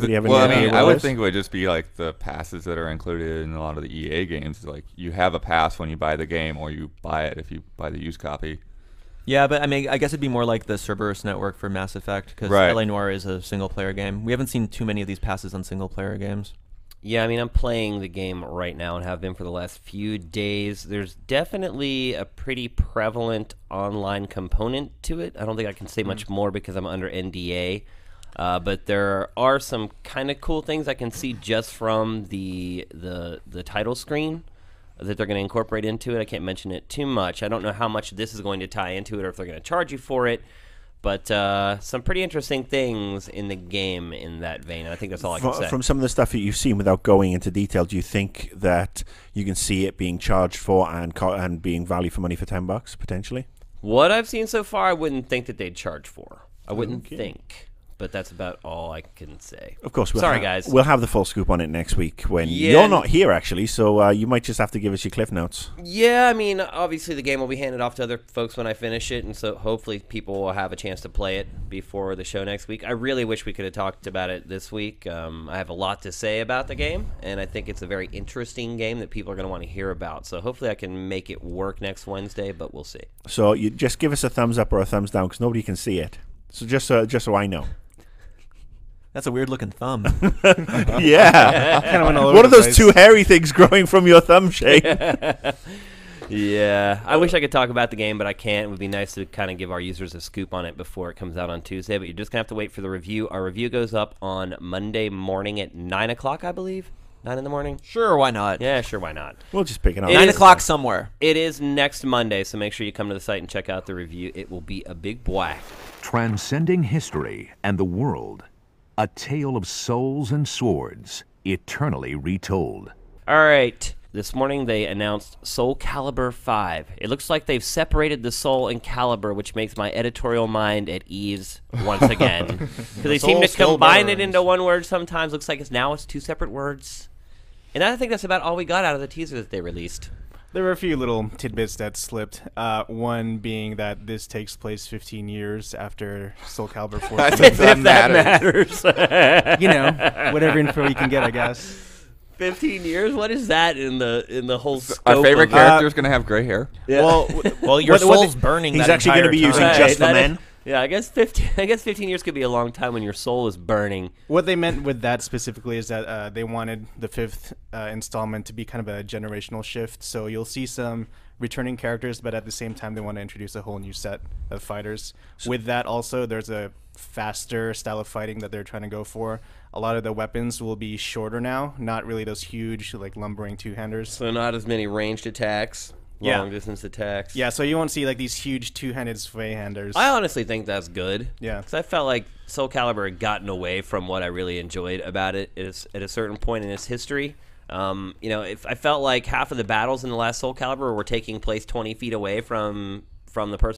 Anybody have any Well, I idea mean, what I it would is? think it would just be like the passes that are included in a lot of the EA games. Like you have a pass when you buy the game, or you buy it if you buy the used copy. Yeah, but I mean, I guess it'd be more like the Cerberus network for Mass Effect, because Right. LA Noire is a single-player game. We haven't seen too many of these passes on single-player games. Yeah, I mean, I'm playing the game right now and have been for the last few days. There's definitely a pretty prevalent online component to it. I don't think I can say much more because I'm under NDA. But there are some kind of cool things I can see just from the title screen that they're going to incorporate into it. I can't mention it too much. I don't know how much this is going to tie into it or if they're going to charge you for it. But some pretty interesting things in the game in that vein. I think that's all I can say. From some of the stuff that you've seen, without going into detail, do you think that you can see it being charged for and being value for money for $10 potentially? What I've seen so far, I wouldn't think that they'd charge for. I wouldn't think. But that's about all I can say. Of course, Sorry, guys. We'll have the full scoop on it next week when Yeah. you're not here, actually. So you might just have to give us your cliff notes. Yeah, I mean, obviously the game will be handed off to other folks when I finish it, and so hopefully people will have a chance to play it before the show next week. I really wish we could have talked about it this week. I have a lot to say about the game, and I think it's a very interesting game that people are going to want to hear about. So hopefully I can make it work next Wednesday, but we'll see. So you just give us a thumbs up or a thumbs down because nobody can see it. So just so I know. That's a weird-looking thumb. Yeah. Kind of went all over What are the those place. two hairy things growing from your thumb, Shane? Yeah, I wish I could talk about the game, but I can't. It would be nice to kind of give our users a scoop on it before it comes out on Tuesday, but you're just going to have to wait for the review. Our review goes up on Monday morning at 9 o'clock, I believe. 9 in the morning? Sure, why not? Yeah, sure, why not? We'll just pick it up. 9 o'clock somewhere. It is next Monday, so make sure you come to the site and check out the review. It will be a big boy. Transcending history and the world. A tale of souls and swords, eternally retold. All right. This morning they announced Soul Calibur 5. It looks like they've separated the Soul and Calibur, which makes my editorial mind at ease once again. Because they seem to Soul combine it burns. into one word sometimes. Looks like it's two separate words. And I think that's about all we got out of the teaser that they released. There were a few little tidbits that slipped. One being that this takes place 15 years after Soul Calibur 4. If that matters. You know, whatever info you can get, I guess. 15 years? What is that in the whole scope Our favorite of character is going to have gray hair. Well, Well, your what soul's they- burning. He's that actually going to be entire using time. just for that is- men. Yeah, I guess 15 years could be a long time when your soul is burning. What they meant with that specifically is that they wanted the fifth installment to be kind of a generational shift. So you'll see some returning characters, but at the same time, they want to introduce a whole new set of fighters. With that, also, there's a faster style of fighting that they're trying to go for. A lot of the weapons will be shorter now, not really those huge, like, lumbering two-handers. So not as many ranged attacks, Yeah. long distance attacks. Yeah, so you won't see, like, these huge two-handed sway-handers. I honestly think that's good. Yeah. Because I felt like Soul Calibur had gotten away from what I really enjoyed about it at a certain point in its history. If I felt like half of the battles in the last Soul Calibur were taking place 20 feet away from the person